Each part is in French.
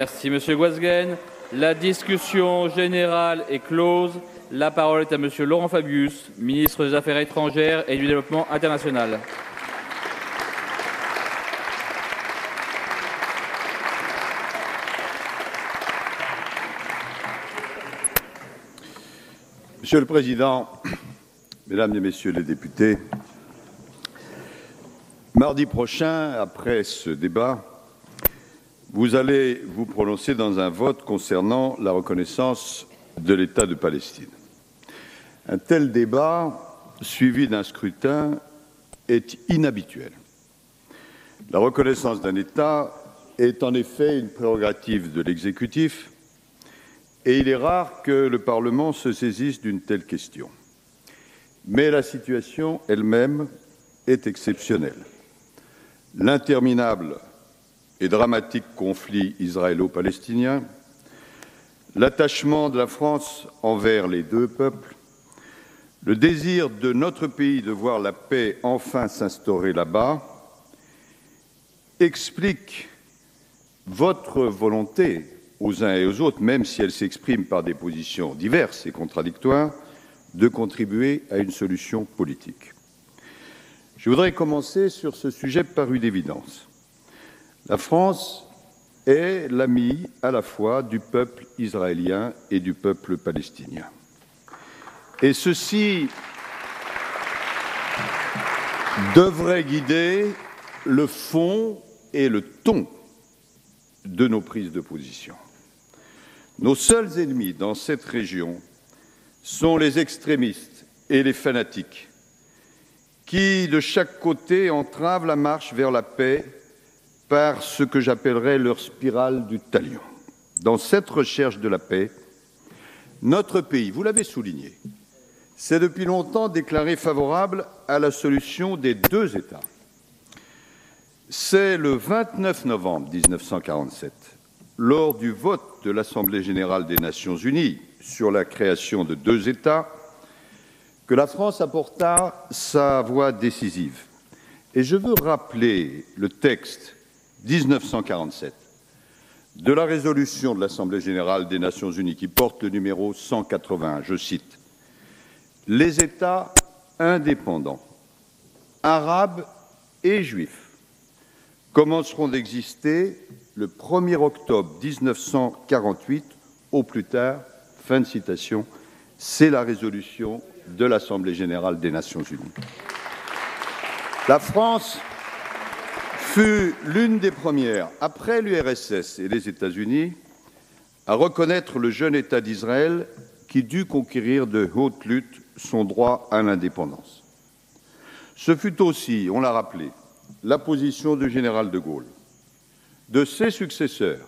Merci Monsieur Guasguen. La discussion générale est close. La parole est à Monsieur Laurent Fabius, ministre des Affaires étrangères et du Développement international. Monsieur le Président, Mesdames et Messieurs les députés, mardi prochain, après ce débat, vous allez vous prononcer dans un vote concernant la reconnaissance de l'État de Palestine. Un tel débat, suivi d'un scrutin, est inhabituel. La reconnaissance d'un État est en effet une prérogative de l'exécutif et il est rare que le Parlement se saisisse d'une telle question. Mais la situation elle-même est exceptionnelle. L'interminable et dramatique conflit israélo-palestinien, l'attachement de la France envers les deux peuples, le désir de notre pays de voir la paix enfin s'instaurer là-bas, expliquent votre volonté aux uns et aux autres, même si elle s'exprime par des positions diverses et contradictoires, de contribuer à une solution politique. Je voudrais commencer sur ce sujet par une évidence. La France est l'amie à la fois du peuple israélien et du peuple palestinien. Et ceci devrait guider le fond et le ton de nos prises de position. Nos seuls ennemis dans cette région sont les extrémistes et les fanatiques qui, de chaque côté, entravent la marche vers la paix par ce que j'appellerais leur spirale du talion. Dans cette recherche de la paix, notre pays, vous l'avez souligné, s'est depuis longtemps déclaré favorable à la solution des deux États. C'est le 29 novembre 1947, lors du vote de l'Assemblée générale des Nations unies sur la création de deux États, que la France apporta sa voix décisive. Et je veux rappeler le texte 1947 de la résolution de l'Assemblée générale des Nations unies qui porte le numéro 181. Je cite: « Les États indépendants, arabes et juifs, commenceront d'exister le 1er octobre 1948 au plus tard. » Fin de citation. C'est la résolution de l'Assemblée générale des Nations unies. La France fut l'une des premières, après l'URSS et les États-Unis, à reconnaître le jeune État d'Israël qui dut conquérir de haute lutte son droit à l'indépendance. Ce fut aussi, on l'a rappelé, la position du général de Gaulle, de ses successeurs,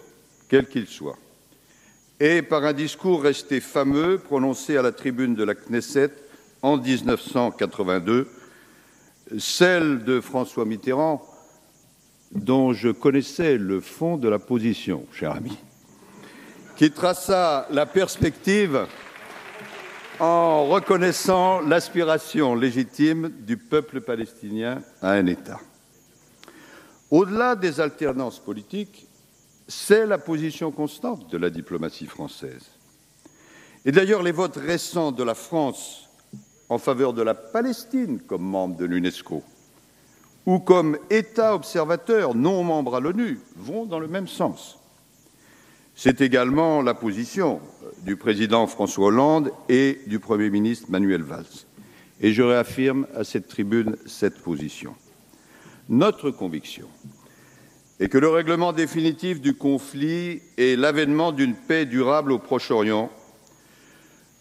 quels qu'ils soient, et par un discours resté fameux prononcé à la tribune de la Knesset en 1982, celle de François Mitterrand, dont je connaissais le fond de la position, cher ami, qui traça la perspective en reconnaissant l'aspiration légitime du peuple palestinien à un État. Au-delà des alternances politiques, c'est la position constante de la diplomatie française. Et d'ailleurs, les votes récents de la France en faveur de la Palestine comme membre de l'UNESCO ou comme État observateur non membre à l'ONU vont dans le même sens. C'est également la position du président François Hollande et du Premier ministre Manuel Valls. Et je réaffirme à cette tribune cette position. Notre conviction est que le règlement définitif du conflit et l'avènement d'une paix durable au Proche-Orient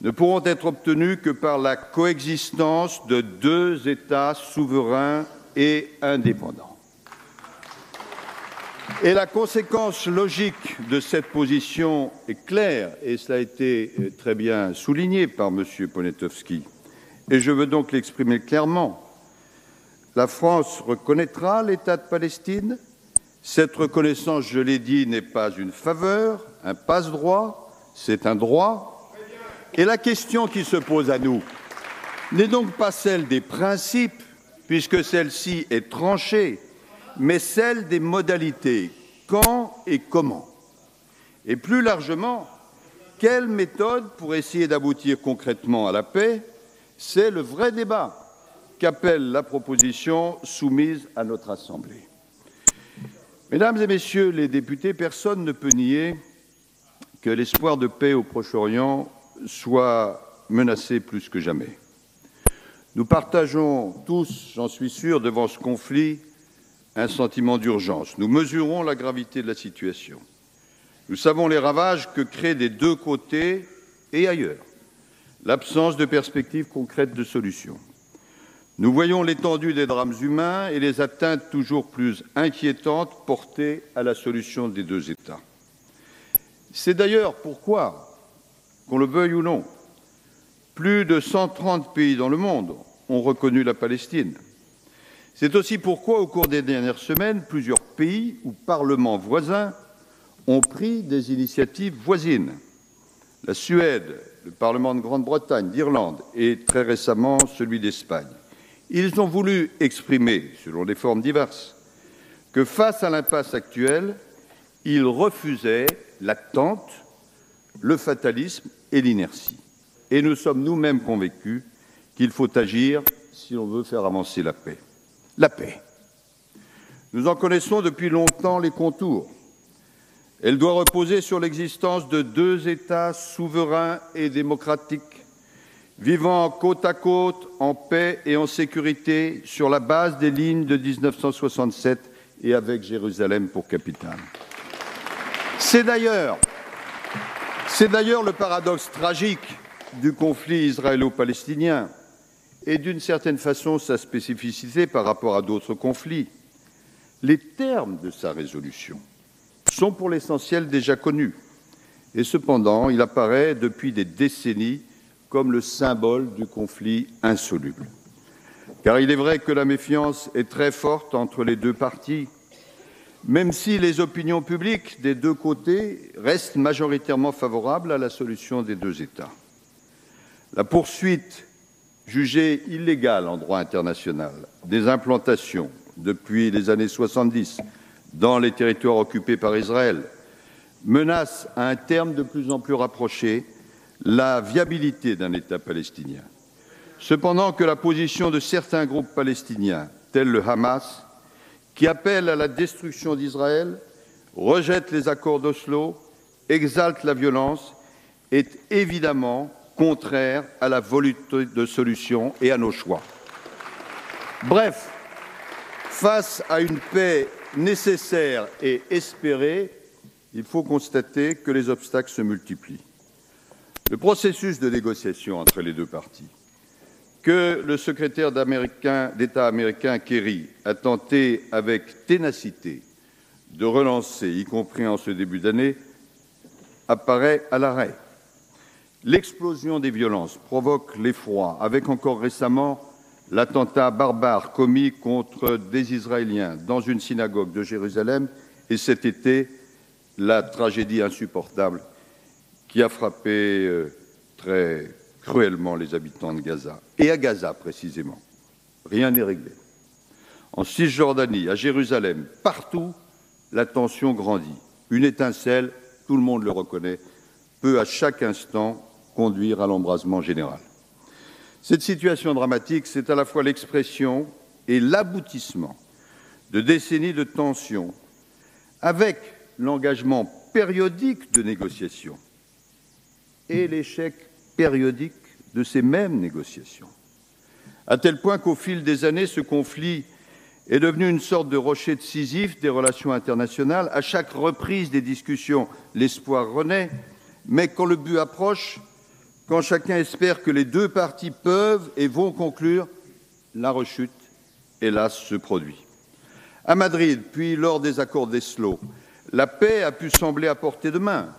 ne pourront être obtenus que par la coexistence de deux États souverains et indépendants. Et la conséquence logique de cette position est claire, et cela a été très bien souligné par M. Poniatowski, et je veux donc l'exprimer clairement. La France reconnaîtra l'État de Palestine. Cette reconnaissance, je l'ai dit, n'est pas une faveur, un passe-droit, c'est un droit. Et la question qui se pose à nous n'est donc pas celle des principes, puisque celle-ci est tranchée, mais celle des modalités. Quand et comment? Et plus largement, quelle méthode pour essayer d'aboutir concrètement à la paix? C'est le vrai débat qu'appelle la proposition soumise à notre Assemblée. Mesdames et Messieurs les députés, personne ne peut nier que l'espoir de paix au Proche-Orient soit menacé plus que jamais. Nous partageons tous, j'en suis sûr, devant ce conflit, un sentiment d'urgence. Nous mesurons la gravité de la situation. Nous savons les ravages que crée des deux côtés et ailleurs l'absence de perspectives concrètes de solutions. Nous voyons l'étendue des drames humains et les atteintes toujours plus inquiétantes portées à la solution des deux États. C'est d'ailleurs pourquoi, qu'on le veuille ou non, plus de 130 pays dans le monde ont reconnu la Palestine. C'est aussi pourquoi, au cours des dernières semaines, plusieurs pays ou parlements voisins ont pris des initiatives voisines. La Suède, le Parlement de Grande-Bretagne, d'Irlande et très récemment celui d'Espagne. Ils ont voulu exprimer, selon des formes diverses, que face à l'impasse actuelle, ils refusaient l'attente, le fatalisme et l'inertie. Et nous sommes nous-mêmes convaincus qu'il faut agir si l'on veut faire avancer la paix. La paix. Nous en connaissons depuis longtemps les contours. Elle doit reposer sur l'existence de deux États souverains et démocratiques, vivant côte à côte, en paix et en sécurité, sur la base des lignes de 1967 et avec Jérusalem pour capitale. C'est d'ailleurs le paradoxe tragique du conflit israélo-palestinien et d'une certaine façon sa spécificité par rapport à d'autres conflits. Les termes de sa résolution sont pour l'essentiel déjà connus et cependant il apparaît depuis des décennies comme le symbole du conflit insoluble. Car il est vrai que la méfiance est très forte entre les deux parties, même si les opinions publiques des deux côtés restent majoritairement favorables à la solution des deux États. La poursuite jugée illégale en droit international des implantations depuis les années 70 dans les territoires occupés par Israël menace à un terme de plus en plus rapproché la viabilité d'un État palestinien. Cependant que la position de certains groupes palestiniens, tels le Hamas, qui appellent à la destruction d'Israël, rejettent les accords d'Oslo, exaltent la violence, est évidemment contraire à la volonté de solution et à nos choix. Bref, face à une paix nécessaire et espérée, il faut constater que les obstacles se multiplient. Le processus de négociation entre les deux parties, que le secrétaire d'État américain Kerry a tenté avec ténacité de relancer, y compris en ce début d'année, apparaît à l'arrêt. L'explosion des violences provoque l'effroi, avec encore récemment l'attentat barbare commis contre des Israéliens dans une synagogue de Jérusalem et cet été, la tragédie insupportable qui a frappé très cruellement les habitants de Gaza. Et à Gaza, précisément, rien n'est réglé. En Cisjordanie, à Jérusalem, partout, la tension grandit. Une étincelle, tout le monde le reconnaît, peut à chaque instant conduire à l'embrasement général. Cette situation dramatique, c'est à la fois l'expression et l'aboutissement de décennies de tensions, avec l'engagement périodique de négociations et l'échec périodique de ces mêmes négociations, à tel point qu'au fil des années, ce conflit est devenu une sorte de rocher de Sisyphe des relations internationales. À chaque reprise des discussions, l'espoir renaît, mais quand le but approche, quand chacun espère que les deux parties peuvent et vont conclure, la rechute, hélas, se produit. À Madrid, puis lors des accords d'Oslo, la paix a pu sembler à portée de main.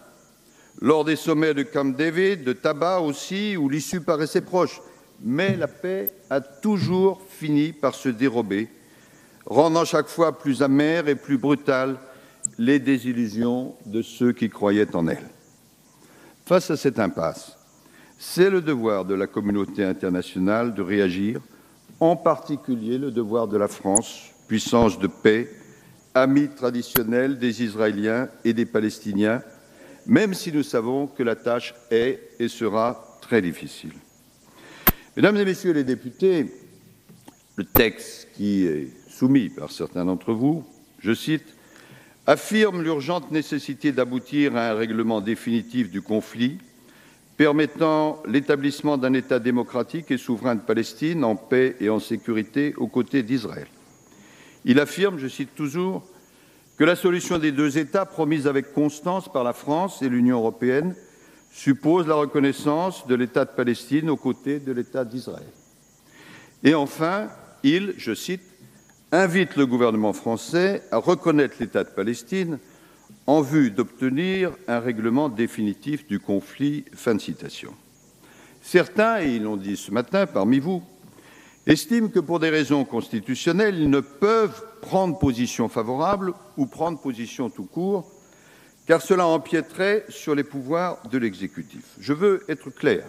Lors des sommets de Camp David, de Tabat aussi, où l'issue paraissait proche. Mais la paix a toujours fini par se dérober, rendant chaque fois plus amères et plus brutales les désillusions de ceux qui croyaient en elle. Face à cette impasse, c'est le devoir de la communauté internationale de réagir, en particulier le devoir de la France, puissance de paix, amie traditionnelle des Israéliens et des Palestiniens, même si nous savons que la tâche est et sera très difficile. Mesdames et Messieurs les députés, le texte qui est soumis par certains d'entre vous, je cite, affirme l'urgente nécessité d'aboutir à un règlement définitif du conflit permettant l'établissement d'un État démocratique et souverain de Palestine en paix et en sécurité aux côtés d'Israël. Il affirme, je cite toujours, que la solution des deux États promise avec constance par la France et l'Union européenne suppose la reconnaissance de l'État de Palestine aux côtés de l'État d'Israël. Et enfin, il, je cite, invite le gouvernement français à reconnaître l'État de Palestine en vue d'obtenir un règlement définitif du conflit. Fin de citation. Certains, et ils l'ont dit ce matin parmi vous, estiment que pour des raisons constitutionnelles, ils ne peuvent prendre position favorable ou prendre position tout court, car cela empiéterait sur les pouvoirs de l'exécutif. Je veux être clair.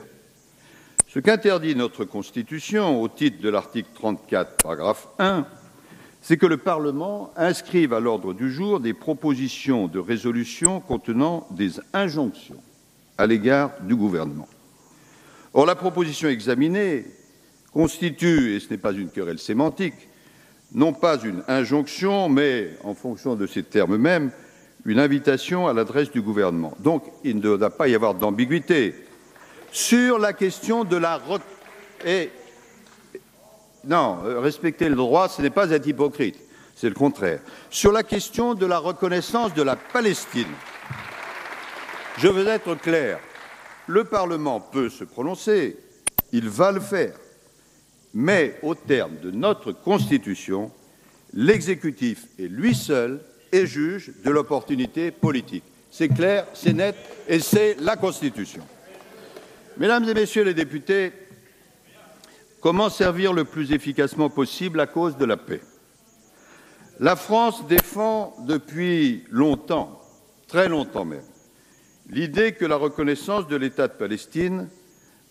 Ce qu'interdit notre Constitution, au titre de l'article 34, paragraphe 1, c'est que le Parlement inscrive à l'ordre du jour des propositions de résolution contenant des injonctions à l'égard du gouvernement. Or, la proposition examinée constitue, et ce n'est pas une querelle sémantique, non pas une injonction, mais, en fonction de ces termes mêmes, une invitation à l'adresse du gouvernement. Donc, il ne doit pas y avoir d'ambiguïté. Sur la question de la... Non, respecter le droit, ce n'est pas être hypocrite, c'est le contraire. Sur la question de la reconnaissance de la Palestine, je veux être clair, le Parlement peut se prononcer, il va le faire, mais au terme de notre Constitution, l'exécutif est lui seul et juge de l'opportunité politique. C'est clair, c'est net et c'est la Constitution. Mesdames et Messieurs les députés, comment servir le plus efficacement possible la cause de la paix? La France défend depuis longtemps, très longtemps même, l'idée que la reconnaissance de l'État de Palestine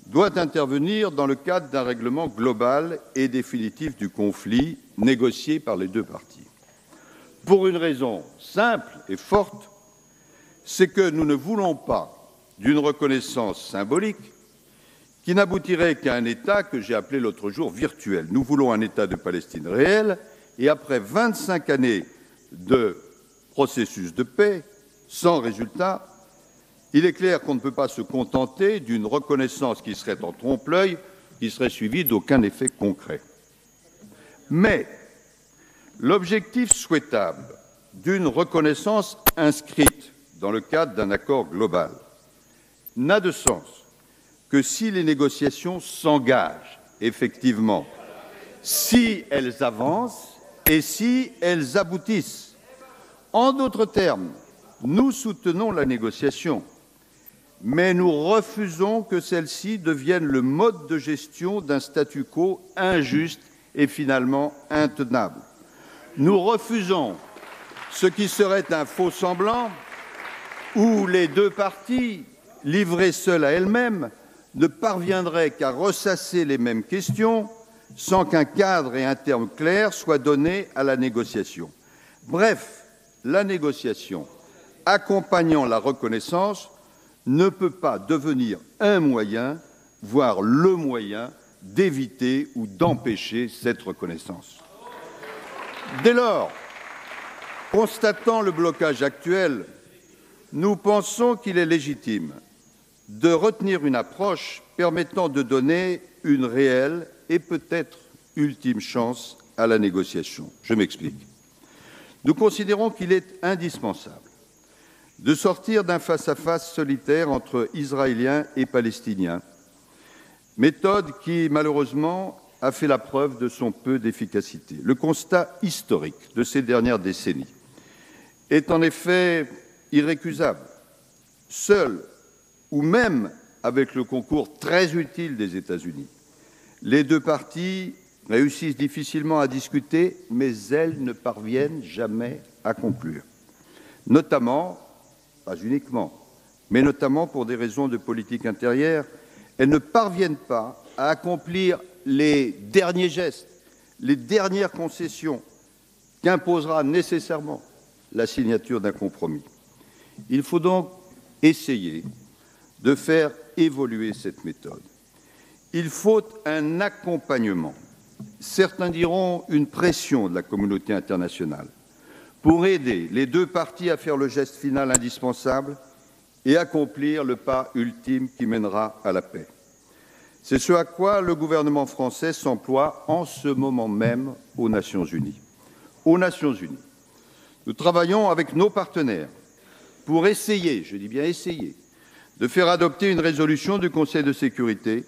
doit intervenir dans le cadre d'un règlement global et définitif du conflit négocié par les deux parties. Pour une raison simple et forte, c'est que nous ne voulons pas d'une reconnaissance symbolique qui n'aboutirait qu'à un État que j'ai appelé l'autre jour virtuel. Nous voulons un État de Palestine réel, et après 25 années de processus de paix, sans résultat, il est clair qu'on ne peut pas se contenter d'une reconnaissance qui serait en trompe-l'œil, qui serait suivie d'aucun effet concret. Mais l'objectif souhaitable d'une reconnaissance inscrite dans le cadre d'un accord global n'a de sens que si les négociations s'engagent effectivement, si elles avancent et si elles aboutissent. En d'autres termes, nous soutenons la négociation, mais nous refusons que celle-ci devienne le mode de gestion d'un statu quo injuste et finalement intenable. Nous refusons ce qui serait un faux semblant où les deux parties, livrées seules à elles-mêmes, ne parviendraient qu'à ressasser les mêmes questions sans qu'un cadre et un terme clair soient donnés à la négociation. Bref, la négociation accompagnant la reconnaissance ne peut pas devenir un moyen, voire le moyen, d'éviter ou d'empêcher cette reconnaissance. Dès lors, constatant le blocage actuel, nous pensons qu'il est légitime de retenir une approche permettant de donner une réelle et peut-être ultime chance à la négociation. Je m'explique. Nous considérons qu'il est indispensable de sortir d'un face-à-face solitaire entre Israéliens et Palestiniens, méthode qui, malheureusement, a fait la preuve de son peu d'efficacité. Le constat historique de ces dernières décennies est en effet irrécusable. Seul ou même avec le concours très utile des États-Unis, les deux parties réussissent difficilement à discuter, mais elles ne parviennent jamais à conclure. Notamment, pas uniquement, mais notamment pour des raisons de politique intérieure, elles ne parviennent pas à accomplir les derniers gestes, les dernières concessions qu'imposera nécessairement la signature d'un compromis. Il faut donc essayer de faire évoluer cette méthode. Il faut un accompagnement, certains diront une pression de la communauté internationale, pour aider les deux parties à faire le geste final indispensable et accomplir le pas ultime qui mènera à la paix. C'est ce à quoi le gouvernement français s'emploie en ce moment même aux Nations Unies. Aux Nations Unies, nous travaillons avec nos partenaires pour essayer, je dis bien essayer, de faire adopter une résolution du Conseil de sécurité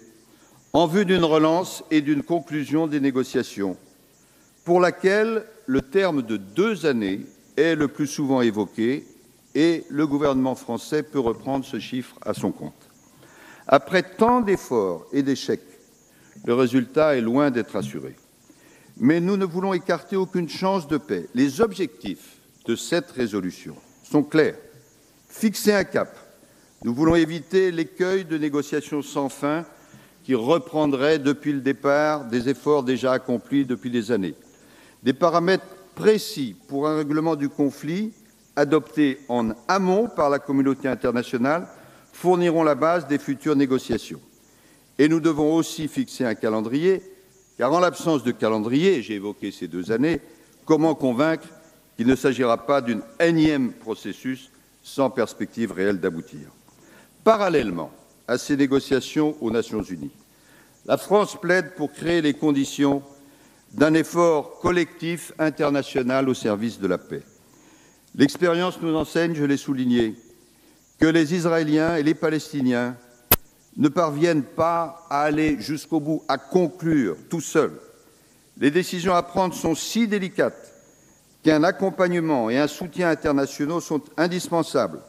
en vue d'une relance et d'une conclusion des négociations, pour laquelle le terme de 2 années est le plus souvent évoqué, et le gouvernement français peut reprendre ce chiffre à son compte. Après tant d'efforts et d'échecs, le résultat est loin d'être assuré. Mais nous ne voulons écarter aucune chance de paix. Les objectifs de cette résolution sont clairs. Fixer un cap. Nous voulons éviter l'écueil de négociations sans fin qui reprendraient depuis le départ des efforts déjà accomplis depuis des années. Des paramètres précis pour un règlement du conflit adoptés en amont par la communauté internationale fourniront la base des futures négociations. Et nous devons aussi fixer un calendrier, car en l'absence de calendrier, j'ai évoqué ces 2 années, comment convaincre qu'il ne s'agira pas d'un énième processus sans perspective réelle d'aboutir. Parallèlement à ces négociations aux Nations Unies, la France plaide pour créer les conditions d'un effort collectif international au service de la paix. L'expérience nous enseigne, je l'ai souligné, que les Israéliens et les Palestiniens ne parviennent pas à aller jusqu'au bout, à conclure tout seuls. Les décisions à prendre sont si délicates qu'un accompagnement et un soutien internationaux sont indispensables,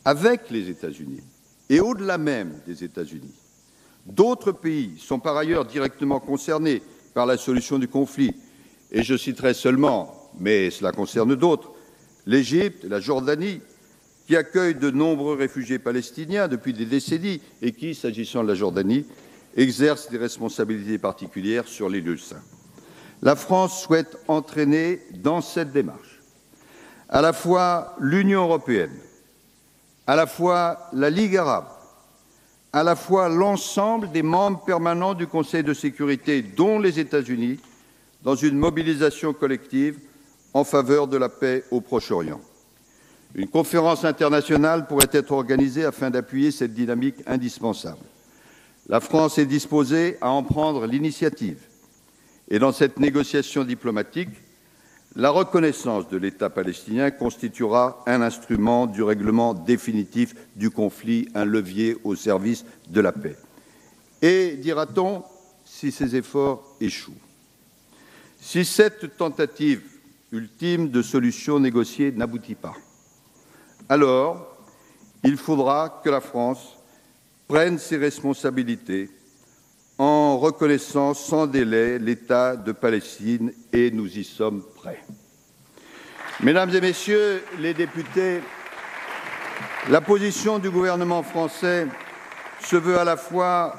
avec les États-Unis et au-delà même des États-Unis. D'autres pays sont par ailleurs directement concernés par la solution du conflit, et je citerai seulement, mais cela concerne d'autres, l'Égypte, la Jordanie, qui accueillent de nombreux réfugiés palestiniens depuis des décennies et qui, s'agissant de la Jordanie, exercent des responsabilités particulières sur les lieux saints. La France souhaite entraîner dans cette démarche à la fois l'Union européenne, à la fois la Ligue arabe, à la fois l'ensemble des membres permanents du Conseil de sécurité, dont les États-Unis, dans une mobilisation collective en faveur de la paix au Proche-Orient. Une conférence internationale pourrait être organisée afin d'appuyer cette dynamique indispensable. La France est disposée à en prendre l'initiative. Et dans cette négociation diplomatique, la reconnaissance de l'État palestinien constituera un instrument du règlement définitif du conflit, un levier au service de la paix. Et, dira-t-on, si ces efforts échouent, si cette tentative ultime de solution négociée n'aboutit pas, alors il faudra que la France prenne ses responsabilités en reconnaissant sans délai l'État de Palestine, et nous y sommes prêts. Mesdames et Messieurs les députés, la position du gouvernement français se veut à la fois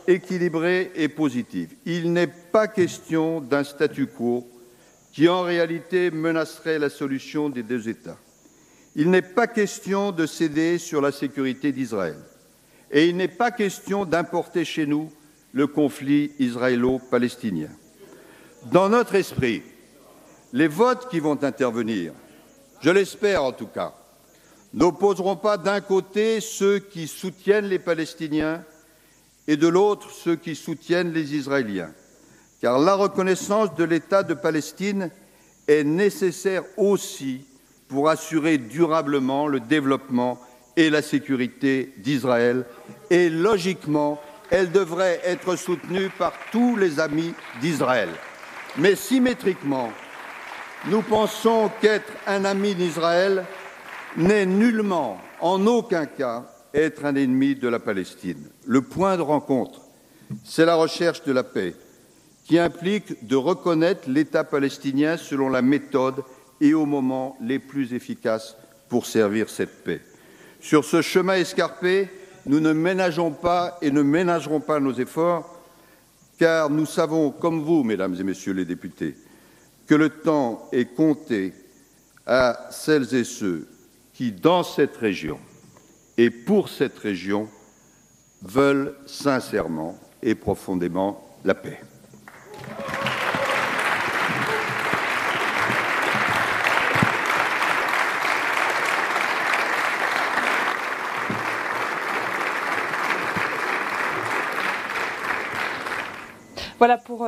équilibrée et positive. Il n'est pas question d'un statu quo qui, en réalité, menacerait la solution des 2 États. Il n'est pas question de céder sur la sécurité d'Israël. Et il n'est pas question d'importer chez nous le conflit israélo-palestinien. Dans notre esprit, les votes qui vont intervenir, je l'espère en tout cas, n'opposeront pas d'un côté ceux qui soutiennent les Palestiniens et de l'autre ceux qui soutiennent les Israéliens, car la reconnaissance de l'État de Palestine est nécessaire aussi pour assurer durablement le développement et la sécurité d'Israël, et logiquement, elle devrait être soutenue par tous les amis d'Israël. Mais symétriquement, nous pensons qu'être un ami d'Israël n'est nullement, en aucun cas, être un ennemi de la Palestine. Le point de rencontre, c'est la recherche de la paix, qui implique de reconnaître l'État palestinien selon la méthode et au moment les plus efficaces pour servir cette paix. Sur ce chemin escarpé, nous ne ménageons pas et ne ménagerons pas nos efforts, car nous savons, comme vous, Mesdames et Messieurs les députés, que le temps est compté à celles et ceux qui, dans cette région, et pour cette région veulent sincèrement et profondément la paix. Voilà pour